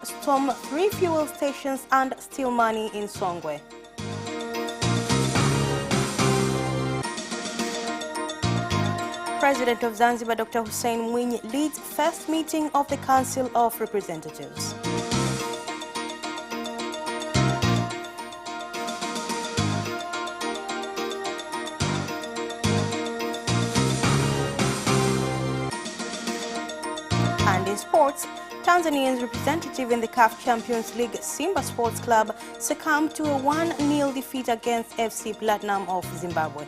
storm 3 fuel stations and steal money in Songwe. President of Zanzibar Dr. Hussein Mwinyi leads first meeting of the Council of Representatives. And in sports, Tanzania's representative in the CAF Champions League, Simba Sports Club, succumbed to a 1-0 defeat against FC Platinum of Zimbabwe.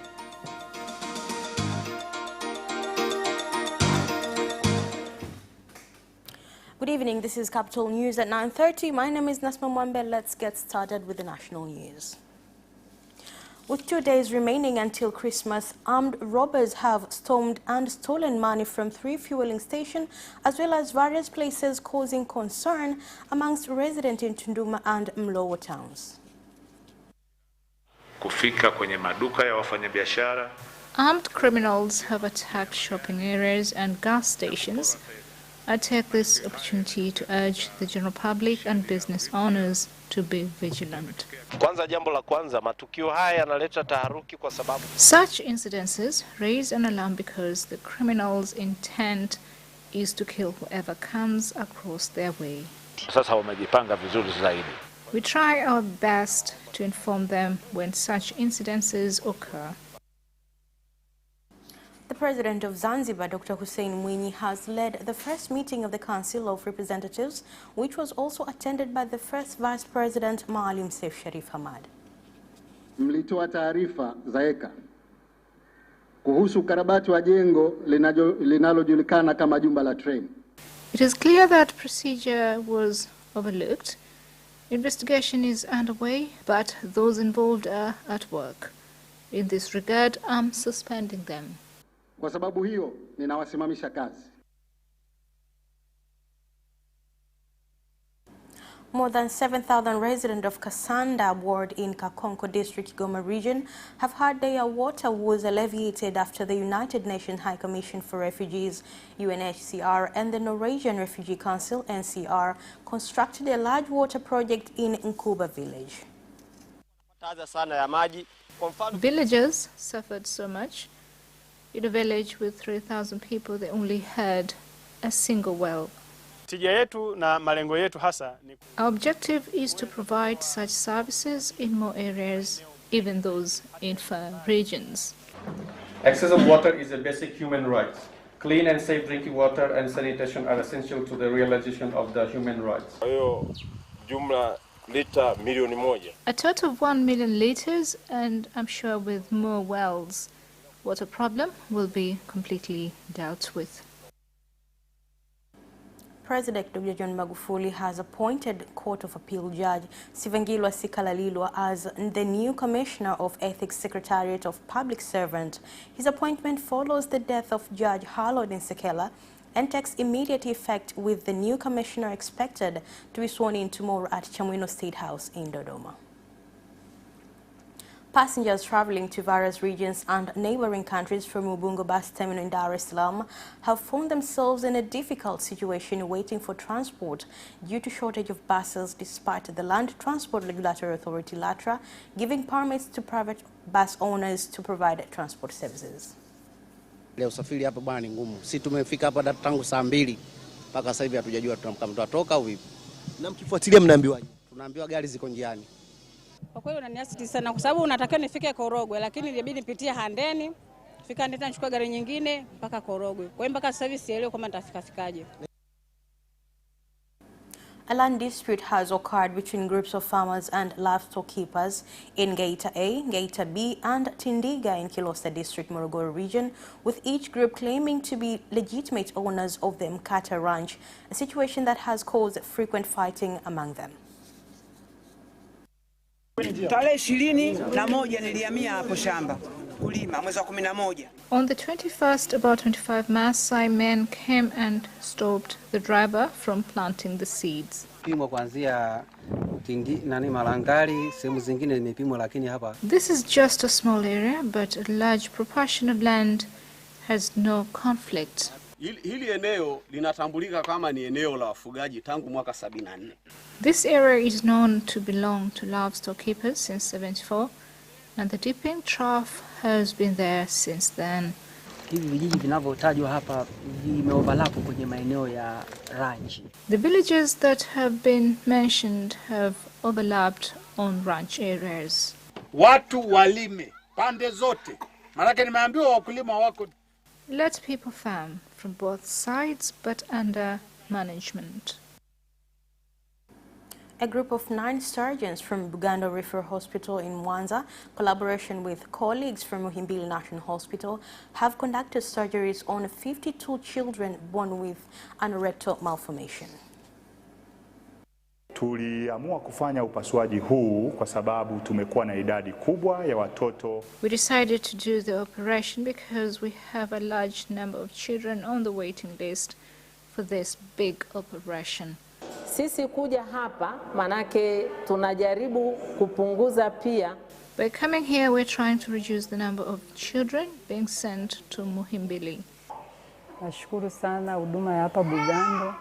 Good evening, this is Capital News at 9:30. My name is Nasma Mwambe. Let's get started with the national news. With 2 days remaining until Christmas, armed robbers have stormed and stolen money from 3 fueling stations as well as various places, causing concern amongst residents in Tunduma and Mlowo towns. Kufika kwenye maduka ya wafanyabiashara. Armed criminals have attacked shopping areas and gas stations. I take this opportunity to urge the general public and business owners to be vigilant. Kwanza jambo la kwanza, matukio haya yanaleta taharuki kwa sababu such incidences raise an alarm because the criminals' intent is to kill whoever comes across their way. Sasa wamejipanga vizuri zaidi. We try our best to inform them when such incidences occur. The President of Zanzibar, Dr. Hussein Mwinyi, has led the first meeting of the Council of Representatives, which was also attended by the first Vice President, Maalim Seif Sharif Hamad. Mlitoa taarifa za eka kuhusu ukarabati wa jengo linalojulikana kama jumba la train. It is clear that procedure was overlooked. Investigation is underway, but those involved are at work. In this regard, I'm suspending them. Kwa sababu hiyo, ninawasimamisha kazi. More than 7,000 residents of Kasanda ward in Kakonko district, Goma region, have had their water woes alleviated after the United Nations High Commission for Refugees, UNHCR, and the Norwegian Refugee Council, NCR, constructed a large water project in Nkuba village. Villagers suffered so much. In a village with 3,000 people, they only had a single well. Our objective is to provide such services in more areas, even those in far regions. Access of water is a basic human right. Clean and safe drinking water and sanitation are essential to the realization of the human rights. A total of 1 million liters, and I'm sure with more wells, water problem will be completely dealt with. President Dr. John Magufuli has appointed Court of Appeal Judge Sivangilwa Sikalalilwa as the new Commissioner of Ethics Secretariat of Public Servant. His appointment follows the death of Judge Harlow Nsekela and takes immediate effect, with the new commissioner expected to be sworn in tomorrow at Chamwino State House in Dodoma. Passengers traveling to various regions and neighboring countries from Ubungo bus terminal in Dar es Salaam have found themselves in a difficult situation waiting for transport due to shortage of buses, despite the Land Transport Regulatory Authority (LATRA) giving permits to private bus owners to provide transport services. Leo usafiri hapa bwana ni ngumu. Sisi tumefika hapa tangu saa 2 mpaka sasa hivi hatujajua tutatoka au vipi. Na mkifuatilia mnaambiwaje? Tunaambiwa gari ziko njiani. Kwa kweli unaniasi sana kwa sababu unatakiwa nifike Korogwe, lakini ilibidi nipitie Handeni, fika Handeni nachukua gari nyingine mpaka Korogwe. Kwa hiyo mpaka sasa hivi sielewi kama nitafikaje. A land dispute has occurred between groups of farmers and livestock keepers in Geita A, Geita B, and Tindiga in Kilosa District, Morogoro region, with each group claiming to be legitimate owners of the Mkata Ranch, a situation that has caused frequent fighting among them. Tarehe 21 nilihamia hapo shamba kulima mwezi wa 11. On the 21st, about 25 Maasai men came and stopped the driver from planting the seeds. This is just a small area, but a large proportion of land has no conflict. Hili eneo linatambulika kama ni eneo la wafugaji tangu mwaka 74. This area is known to belong to livestock keepers since 74, and the dipping trough has been there since then. Hivi vijiji vinavyotajwa hapa vimeoverlap kwenye maeneo ya ranch. The villages that have been mentioned have overlapped on ranch areas. Watu walime pande zote. Maana nimeambiwa wakulima wako. Let people farm from both sides but under management. A group of 9 surgeons from Bugando Referral Hospital in Mwanza, collaboration with colleagues from Muhimbili National Hospital, have conducted surgeries on 52 children born with anorectal malformation. Tuliamua kufanya upasuaji huu kwa sababu tumekuwa na idadi kubwa ya watoto. We decided to do the operation because we have a large number of children on the waiting list for this big operation. Sisi kuja hapa manake tunajaribu kupunguza pia. By coming here, we're trying to reduce the number of children being sent to Muhimbili. Nashukuru sana huduma ya hapa Bugando.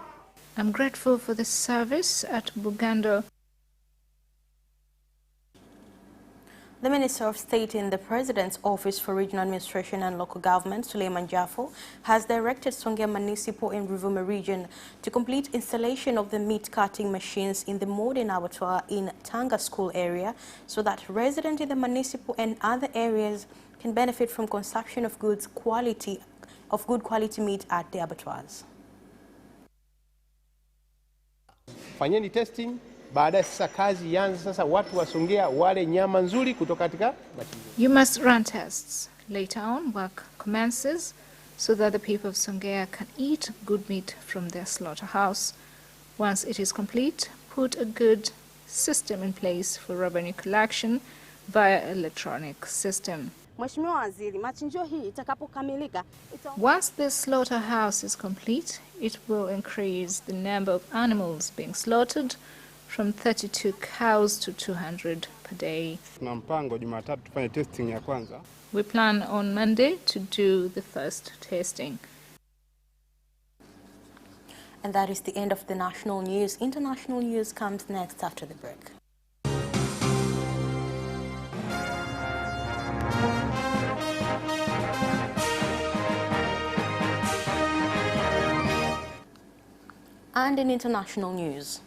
I'm grateful for the service at Bugando. The Minister of State in the President's Office for Regional Administration and Local Government, Suleiman Jaffo, has directed Songea Municipal and Ruvuma region to complete installation of the meat cutting machines in the modern abattoir in Tanga School area so that residents in the municipal and other areas can benefit from consumption of good quality meat at the abattoirs. Fanyeni testing. Baada sasa kazi yanza sasa watu wa Songea wale nyama nzuri kutoka katika machinjio. You must run tests. Later on, work commences so that the people of Songea can eat good meat from their slaughterhouse. Once it is complete, put a good system in place for revenue collection via electronic system. Mheshimiwa Waziri, machinjio hii itakapokamilika Once the slaughterhouse is complete, it will increase the number of animals being slaughtered from 32 cows to 200 per day. Tuna mpango Jumatatu tufanye testing ya kwanza. We plan on Monday to do the first testing. And that is the end of the national news. International news comes next after the break. And in international news,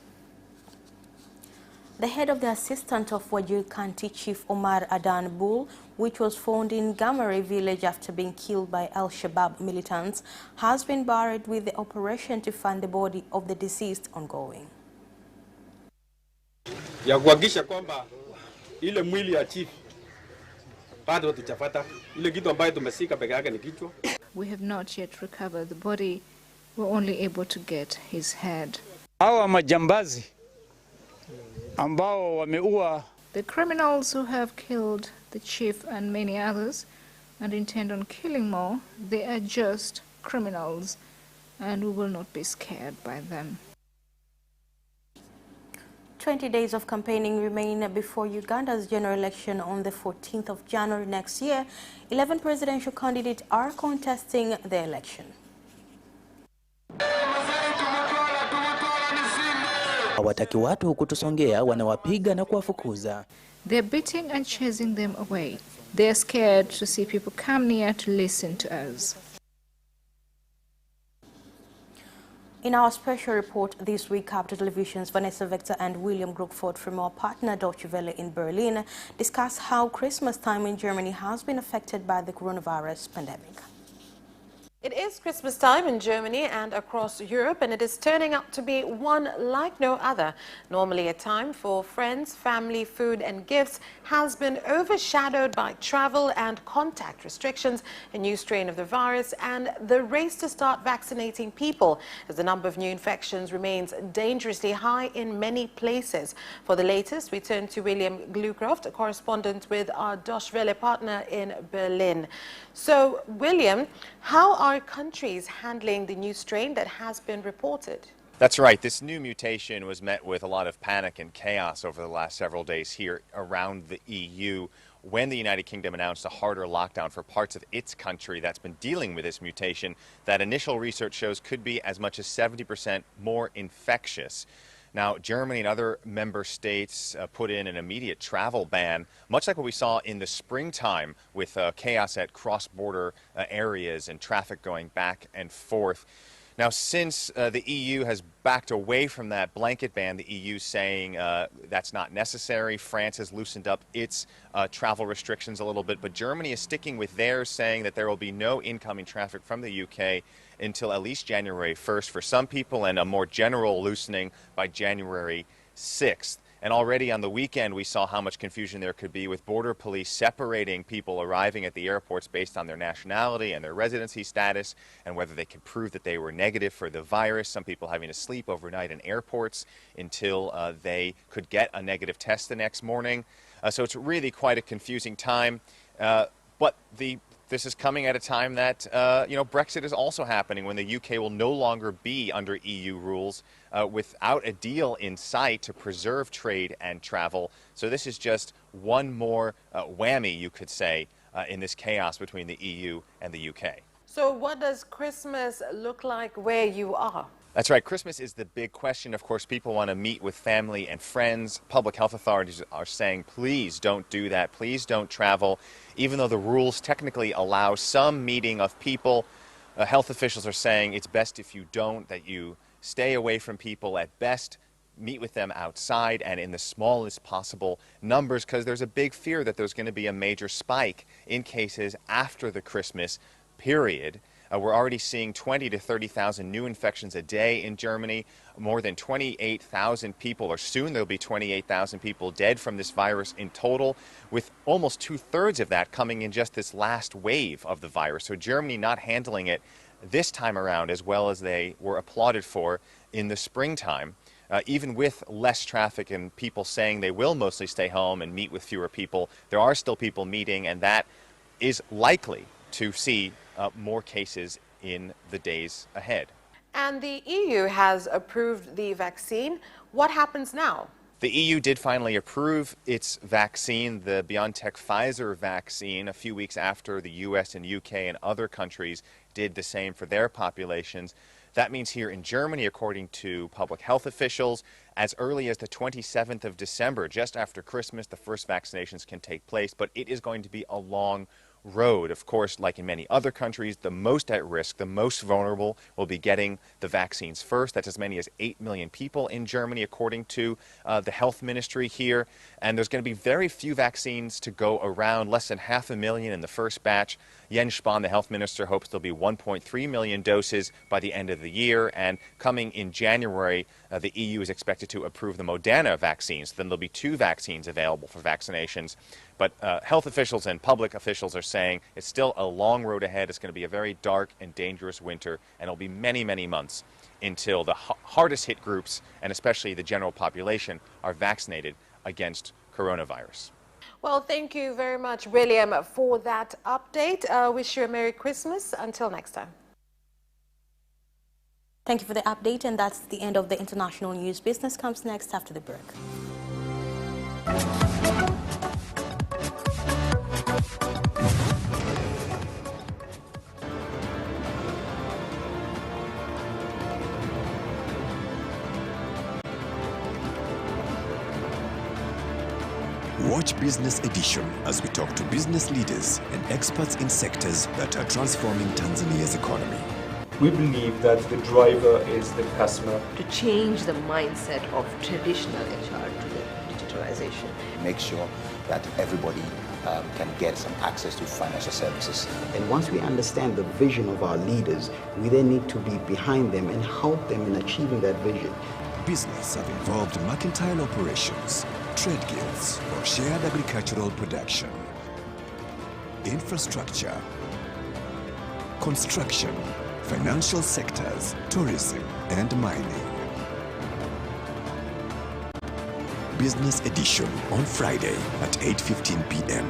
the head of the assistant of Wajir County Chief Omar Adan Bull, which was found in Gamare village after being killed by Al-Shabaab militants, has been buried with the operation to find the body of the deceased ongoing. Ya kuhakikisha kwamba ile mwili ya chief bado tutapata ile kitu ambayo tumesika peke yake ni kichwa. We have not yet recovered the body. We're only able to get his head. Hawa majambazi ambao wameua, the criminals who have killed the chief and many others and intend on killing more, they are just criminals and we will not be scared by them. 20 days of campaigning remain before Uganda's general election on the 14th of January next year. 11 presidential candidates are contesting the election. Hawataki watu huku Songea wanawapiga na kuwafukuza. They're beating and chasing them away. They're scared to see people come near to listen to us. In our special report this week, Capital Television's Vanessa Vector and William Grookford from our partner Deutsche Welle in Berlin discuss how Christmas time in Germany has been affected by the coronavirus pandemic. It is Christmas time in Germany and across Europe, and it is turning out to be one like no other. Normally a time for friends, family, food and gifts has been overshadowed by travel and contact restrictions, a new strain of the virus and the race to start vaccinating people as the number of new infections remains dangerously high in many places. For the latest, we turn to William Glucroft, a correspondent with our Deutsche Welle partner in Berlin. So, William, how are countries handling the new strain that has been reported? That's right. This new mutation was met with a lot of panic and chaos over the last several days here around the EU. when the United Kingdom announced a harder lockdown for parts of its country that's been dealing with this mutation that initial research shows could be as much as 70% more infectious. Now, Germany and other member states put in an immediate travel ban, much like what we saw in the springtime with chaos at cross-border areas and traffic going back and forth. Now, since the EU has backed away from that blanket ban, the EU saying that's not necessary. France has loosened up its travel restrictions a little bit, but Germany is sticking with theirs, saying that there will be no incoming traffic from the UK until at least January 1st for some people, and a more general loosening by January 6th. And already on the weekend, we saw how much confusion there could be with border police separating people arriving at the airports based on their nationality and their residency status and whether they could prove that they were negative for the virus. Some people having to sleep overnight in airports until they could get a negative test the next morning. So it's really quite a confusing time. But this is coming at a time that, Brexit is also happening, when the UK will no longer be under EU rules without a deal in sight to preserve trade and travel. So this is just one more whammy, you could say, in this chaos between the EU and the UK. So what does Christmas look like where you are? That's right. Christmas is the big question. Of course, people want to meet with family and friends. Public health authorities are saying, please don't do that. Please don't travel. Even though the rules technically allow some meeting of people, health officials are saying it's best if you don't, that you stay away from people at best, meet with them outside and in the smallest possible numbers, because there's a big fear that there's going to be a major spike in cases after the Christmas period. We're already seeing 20 to 30,000 new infections a day in Germany. More than 28,000 people, or soon there'll be 28,000 people dead from this virus in total, with almost 2/3 of that coming in just this last wave of the virus. So Germany not handling it this time around as well as they were applauded for in the springtime. Even with less traffic and people saying they will mostly stay home and meet with fewer people, there are still people meeting, and that is likely to see more cases in the days ahead. And the EU has approved the vaccine. What happens now? The EU did finally approve its vaccine, the BioNTech-Pfizer vaccine, a few weeks after the US and UK and other countries did the same for their populations. That means here in Germany, according to public health officials, as early as the 27th of December, just after Christmas, the first vaccinations can take place, but it is going to be a long road. Of course, like in many other countries, the most at risk, the most vulnerable will be getting the vaccines first. That's as many as 8 million people in Germany, according to the health ministry here. And there's going to be very few vaccines to go around, less than 500,000 in the first batch. Jens Spahn, the health minister, hopes there'll be 1.3 million doses by the end of the year. And coming in January, the EU is expected to approve the Moderna vaccines. Then there'll be 2 vaccines available for vaccinations. But health officials and public officials are saying it's still a long road ahead. It's going to be a very dark and dangerous winter, and it'll be many, many months until the hardest hit groups, and especially the general population, are vaccinated against coronavirus. Well, thank you very much, William, for that update. Wish you a Merry Christmas. Until next time. Thank you for the update, and that's the end of the international news. Business comes next after the break. Watch Business Edition as we talk to business leaders and experts in sectors that are transforming Tanzania's economy. We believe that the driver is the customer. To change the mindset of traditional HR to the digitalization. Make sure that everybody can get some access to financial services. And once we understand the vision of our leaders, we then need to be behind them and help them in achieving that vision. Business have involved mercantile operations, trade guilds, or shared agricultural production, infrastructure, construction, financial sectors, tourism, and mining. Business Edition on Friday at 8:15 p.m.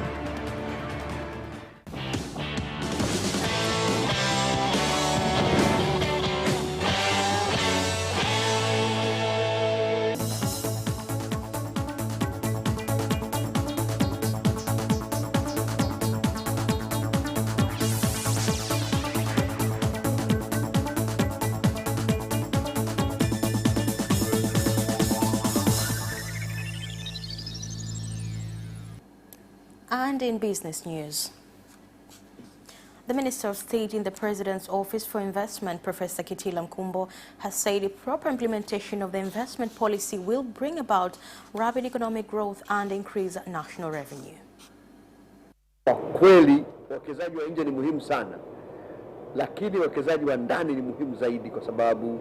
And in business news, the Minister of State in the President's Office for Investment, Professor Kitila Mkumbo, has said the proper implementation of the investment policy will bring about rapid economic growth and increase national revenue. Kwa kweli wawekezaji wa nje ni muhimu sana, lakini wawekezaji wa ndani ni muhimu zaidi kwa sababu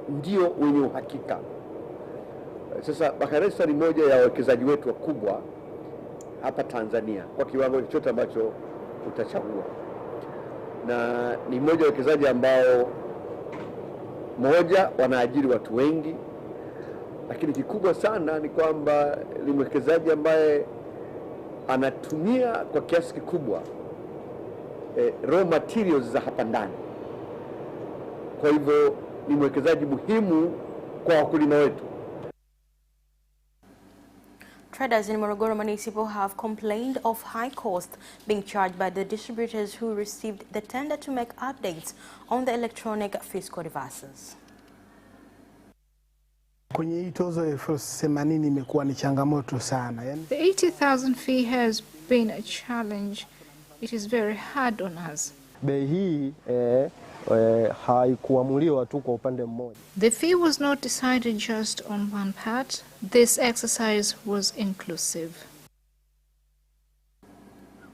ndio wenye uhakika. Sasa Bakaresa ni moja ya wawekezaji wetu wakubwa hapa Tanzania kwa kiwango chochote ambacho utachagua, na ni mmoja wa wawekezaji ambao moja wanaajiri watu wengi, lakini kikubwa sana ni kwamba ni mwekezaji ambaye anatumia kwa kiasi kikubwa raw materials za hapa ndani. Kwa hivyo ni mwekezaji muhimu kwa wakulima wetu. Traders in Morogoro Municipal have complained of high cost being charged by the distributors who received the tender to make updates on the electronic fiscal devices. Kwenye hii tozo $80,000 imekuwa ni changamoto sana. The 80,000 fee has been a challenge. It is very hard on us. Bei hii haikuamuliwa tu kwa upande mmoja. The fee was not decided just on one part. This exercise was inclusive.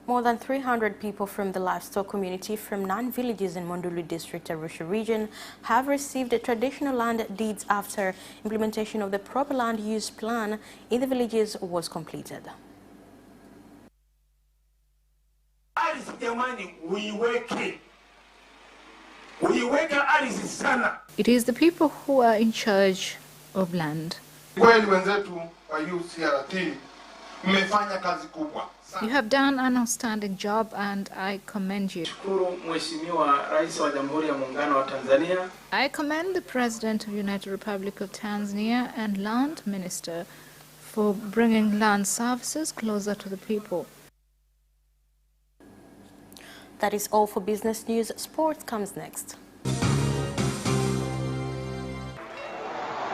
More than 300 people from the livestock community from 9 villages in Monduli district, Arusha region, have received traditional land deeds after implementation of the proper land use plan in the villages was completed. It is the people who are in charge of land. You have done an outstanding job and I commend you. I commend the President of the United Republic of Tanzania and Land Minister for bringing land services closer to the people. That is all for business news. Sports comes next.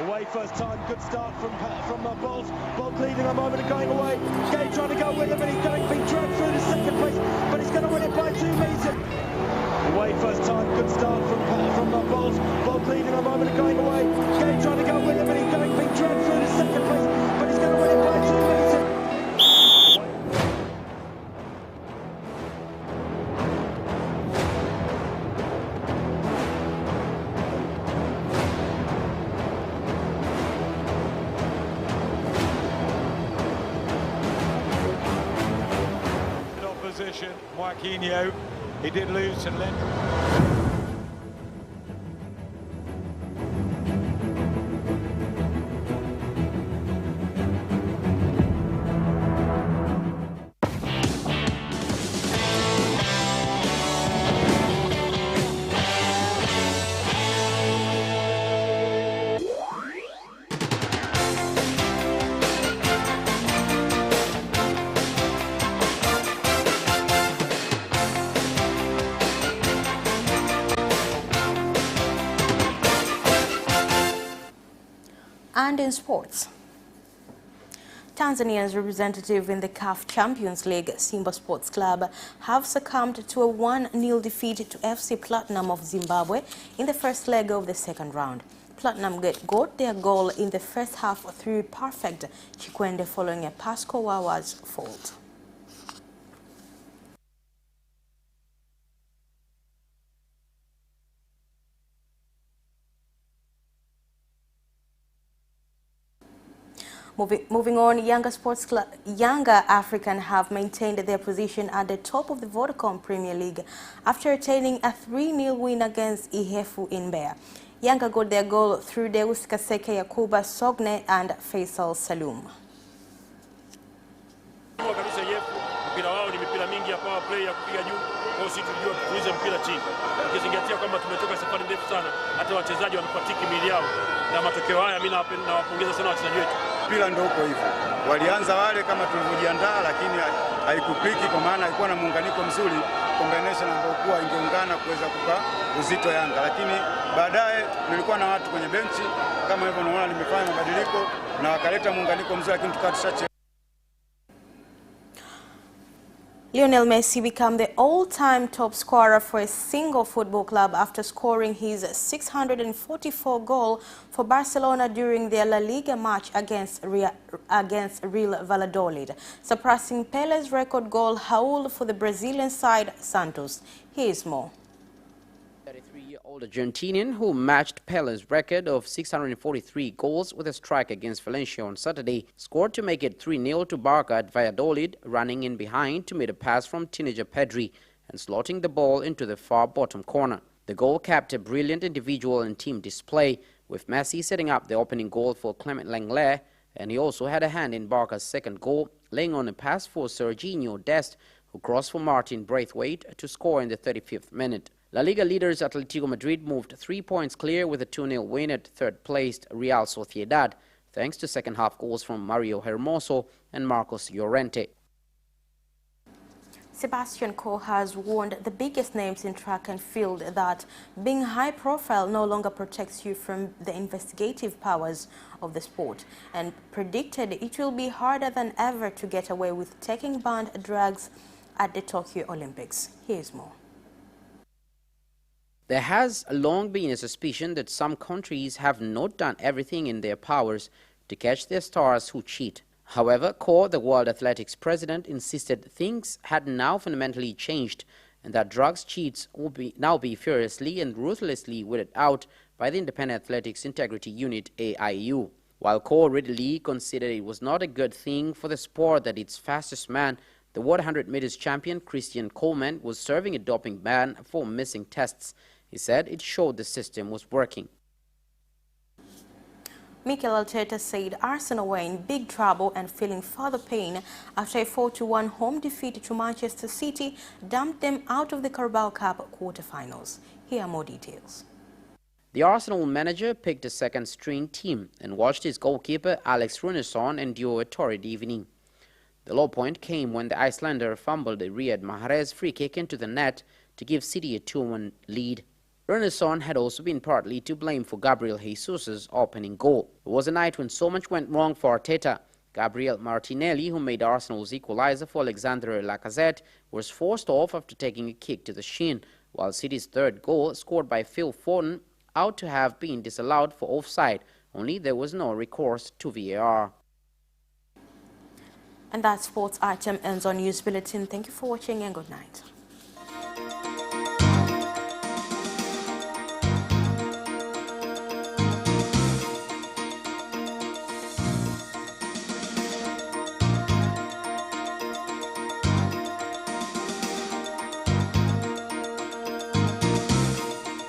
Away first time, good start from Bolt. Bolt leading a moment and going away. Gay trying to go with him, and he's being dragged through to second place, but he's going to win it by 2 meters. Away first time, good start from Bolt. Bolt leading a moment and going away. Gay trying to go with him, and he's being dragged through to second place, but he's going to win it by 2 meters. Joaquinho, he did lose to Lendl. And in sports, Tanzania's representative in the CAF Champions League, Simba Sports Club, have succumbed to a 1-0 defeat to FC Platinum of Zimbabwe in the first leg of the second round. Platinum got their goal in the first half through Perfect Chikwende following a Pascal Wawa's fault. Moving on, Yanga African have maintained their position at the top of the Vodacom Premier League after attaining a 3-0 win against Ihefu in Mbeya. Yanga got their goal through Deus Kaseke Yakuba Sogne and Faisal Salum. Mpira wao ni mipira mingi ya power play ya kupiga juu, kwa sisi tujue tuuze mpira chini. Ukizingatia kwamba tumetoka safari ndefu sana, hata wachezaji wamepatiki miili yao, na matokeo haya mimi nawapongeza sana wachezaji wetu. Mpira ndio uko hivyo. Walianza wale kama tulivyojiandaa, lakini haikupiki kwa maana haikuwa na muunganiko mzuri, combination ambayo kwa ingeungana kuweza kupa uzito Yanga, lakini baadaye nilikuwa na watu kwenye benchi kama hivyo, naona nimefanya mabadiliko na wakaleta muunganiko mzuri, lakini tukawa tushache. Lionel Messi became the all-time top scorer for a single football club after scoring his 644 goal for Barcelona during their La Liga match against Real Valladolid, surpassing Pele's record goal hauled for the Brazilian side Santos. Here's more. 33-year-old Argentinian, who matched Pele's record of 643 goals with a strike against Valencia on Saturday, scored to make it 3-0 to Barca at Valladolid, running in behind to meet a pass from teenager Pedri and slotting the ball into the far bottom corner. The goal capped a brilliant individual and team display, with Messi setting up the opening goal for Clement Lenglet, and he also had a hand in Barca's second goal, laying on a pass for Serginho Dest, who crossed for Martin Braithwaite to score in the 35th minute. La Liga leaders Atletico Madrid moved 3 points clear with a 2-0 win at third-placed Real Sociedad, thanks to second-half goals from Mario Hermoso and Marcos Llorente. Sebastian Coe has warned the biggest names in track and field that being high-profile no longer protects you from the investigative powers of the sport, and predicted it will be harder than ever to get away with taking banned drugs at the Tokyo Olympics. Here's more. There has long been a suspicion that some countries have not done everything in their powers to catch their stars who cheat. However, Coe, the World Athletics president, insisted things had now fundamentally changed and that drugs cheats will now be furiously and ruthlessly weeded out by the Independent Athletics Integrity Unit, AIU. While Coe readily considered it was not a good thing for the sport that its fastest man, the World 100 meters champion Christian Coleman, was serving a doping ban for missing tests, he said it showed the system was working. Mikel Arteta said Arsenal were in big trouble and feeling further pain after a 4-1 home defeat to Manchester City dumped them out of the Carabao Cup quarter-finals. Here are more details. The Arsenal manager picked a second-string team and watched his goalkeeper Alex Runarsson endure a torrid evening. The low point came when the Icelander fumbled a Riyad Mahrez free kick into the net to give City a 2-1 lead. Runarsson had also been partly to blame for Gabriel Jesus' opening goal. It was a night when so much went wrong for Arteta. Gabriel Martinelli, who made Arsenal's equalizer for Alexandre Lacazette, was forced off after taking a kick to the shin, while City's third goal, scored by Phil Foden, out to have been disallowed for offside, only there was no recourse to VAR. And that sports item ends on News Bulletin. Thank you for watching and good night.